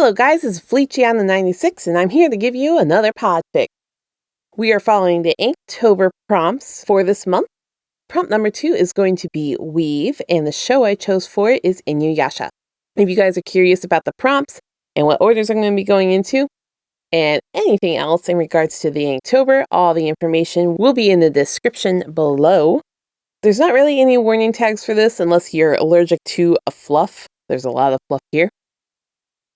Hello guys, it's Fleechiana96 and I'm here to give you another Podfic. We are following the Inktober prompts for this month. Prompt number 2 is going to be Weave, and the show I chose for it is Inuyasha. If you guys are curious about the prompts and what orders I'm going to be going into, and anything else in regards to the Inktober, all the information will be in the description below. There's not really any warning tags for this unless you're allergic to a fluff. There's a lot of fluff here.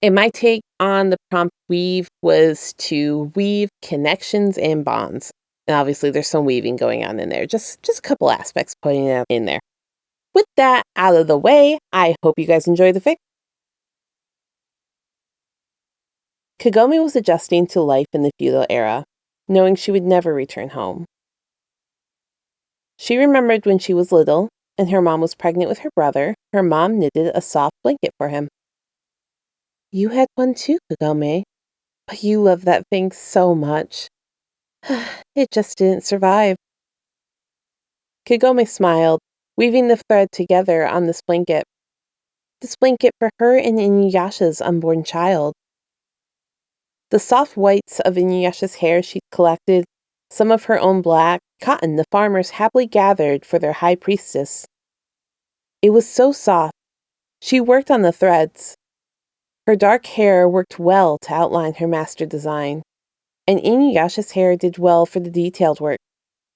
And my take on the prompt weave was to weave connections and bonds. And obviously there's some weaving going on in there. Just a couple aspects putting it in there. With that out of the way, I hope you guys enjoy the fic. Kagome was adjusting to life in the feudal era, knowing she would never return home. She remembered when she was little and her mom was pregnant with her brother, her mom knitted a soft blanket for him. You had one too, Kagome, but you loved that thing so much. It just didn't survive. Kagome smiled, weaving the thread together on this blanket. This blanket for her and Inuyasha's unborn child. The soft whites of Inuyasha's hair she'd collected, some of her own black cotton the farmers happily gathered for their high priestess. It was so soft. She worked on the threads. Her dark hair worked well to outline her master design, and Inuyasha's hair did well for the detailed work.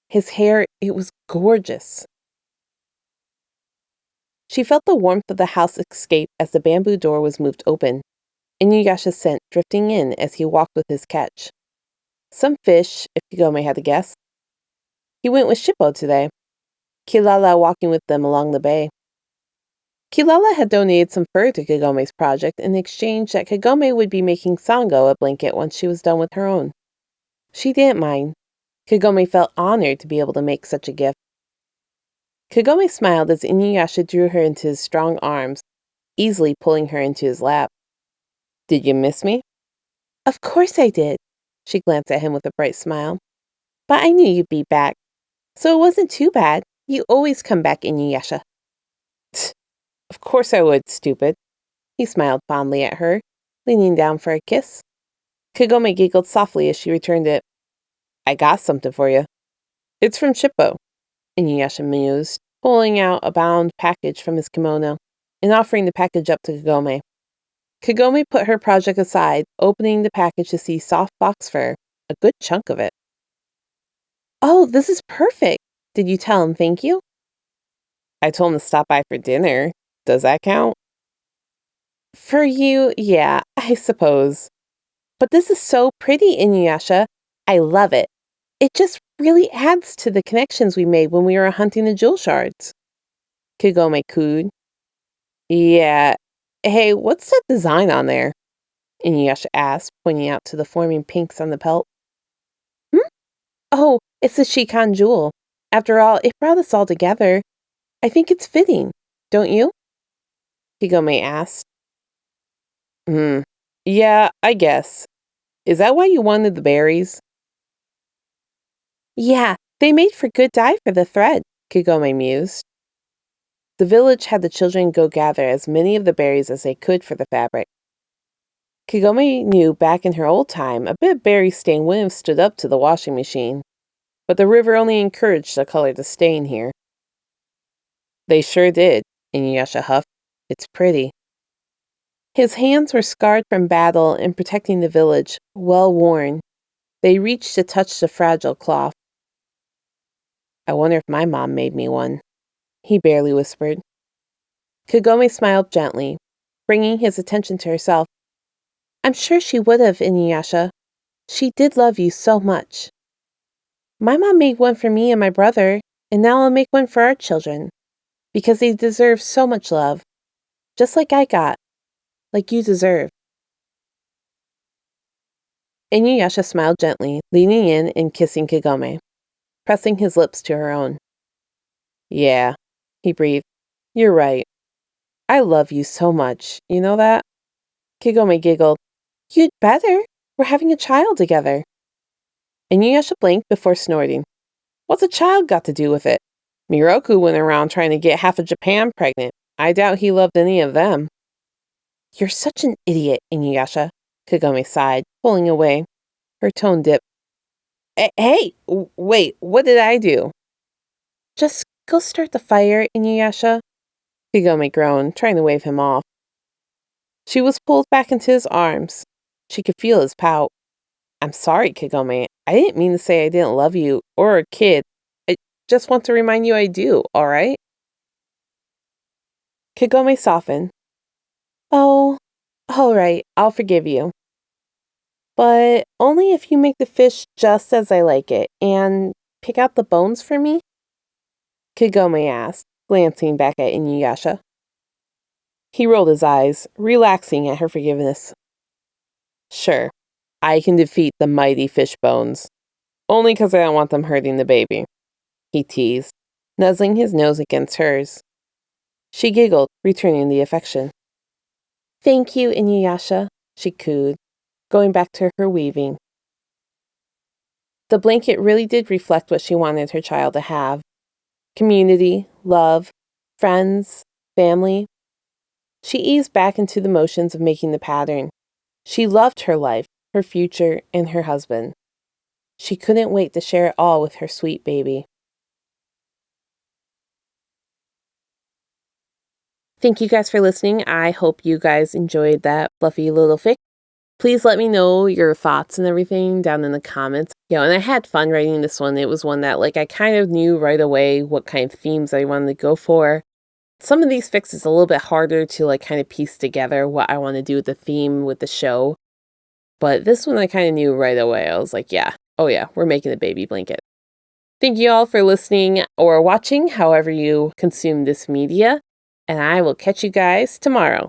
His hair, it was gorgeous. She felt the warmth of the house escape as the bamboo door was moved open, Inuyasha's scent drifting in as he walked with his catch. Some fish, if Kagome had to guess. He went with Shippo today, Kilala walking with them along the bay. Kilala had donated some fur to Kagome's project in exchange that Kagome would be making Sango a blanket once she was done with her own. She didn't mind. Kagome felt honored to be able to make such a gift. Kagome smiled as Inuyasha drew her into his strong arms, easily pulling her into his lap. Did you miss me? Of course I did. She glanced at him with a bright smile. But I knew you'd be back. So it wasn't too bad. You always come back, Inuyasha. Of course I would, stupid. He smiled fondly at her, leaning down for a kiss. Kagome giggled softly as she returned it. I got something for you. It's from Shippo, Inuyasha mused, pulling out a bound package from his kimono and offering the package up to Kagome. Kagome put her project aside, opening the package to see soft box fur, a good chunk of it. Oh, this is perfect. Did you tell him thank you? I told him to stop by for dinner. Does that count? For you, yeah, I suppose. But this is so pretty, Inuyasha. I love it. It just really adds to the connections we made when we were hunting the jewel shards. Kagome cooed. Yeah. Hey, what's that design on there? Inuyasha asked, pointing out to the forming pinks on the pelt. Oh, it's the Shikan jewel. After all, it brought us all together. I think it's fitting, don't you? Kagome asked. Yeah, I guess. Is that why you wanted the berries? Yeah, they made for good dye for the thread, Kagome mused. The village had the children go gather as many of the berries as they could for the fabric. Kagome knew back in her old time a bit of berry stain wouldn't have stood up to the washing machine, but the river only encouraged the color to stain here. They sure did, Inuyasha huffed. It's pretty. His hands were scarred from battle and protecting the village, well worn. They reached to touch the fragile cloth. I wonder if my mom made me one, he barely whispered. Kagome smiled gently, bringing his attention to herself. I'm sure she would have, Inuyasha. She did love you so much. My mom made one for me and my brother, and now I'll make one for our children, because they deserve so much love, just like I got, like you deserve. Inuyasha smiled gently, leaning in and kissing Kagome, pressing his lips to her own. Yeah, he breathed. You're right. I love you so much, you know that? Kagome giggled. You'd better. We're having a child together. Inuyasha blinked before snorting. What's a child got to do with it? Miroku went around trying to get half of Japan pregnant. I doubt he loved any of them. You're such an idiot, Inuyasha, Kagome sighed, pulling away. Her tone dipped. Hey, wait, what did I do? Just go start the fire, Inuyasha, Kagome groaned, trying to wave him off. She was pulled back into his arms. She could feel his pout. I'm sorry, Kagome. I didn't mean to say I didn't love you, or a kid. I just want to remind you I do, all right? Kagome softened. Oh, all right, I'll forgive you. But only if you make the fish just as I like it, and pick out the bones for me? Kagome asked, glancing back at Inuyasha. He rolled his eyes, relaxing at her forgiveness. Sure, I can defeat the mighty fish bones. Only 'cause I don't want them hurting the baby, he teased, nuzzling his nose against hers. She giggled, returning the affection. Thank you, Inuyasha, she cooed, going back to her weaving. The blanket really did reflect what she wanted her child to have. Community, love, friends, family. She eased back into the motions of making the pattern. She loved her life, her future, and her husband. She couldn't wait to share it all with her sweet baby. Thank you guys for listening. I hope you guys enjoyed that fluffy little fic. Please let me know your thoughts and everything down in the comments. And I had fun writing this one. It was one that, I kind of knew right away what kind of themes I wanted to go for. Some of these fics is a little bit harder to, kind of piece together what I want to do with the theme with the show. But this one I kind of knew right away. I was like, yeah, oh yeah, we're making a baby blanket. Thank you all for listening or watching, however you consume this media. And I will catch you guys tomorrow.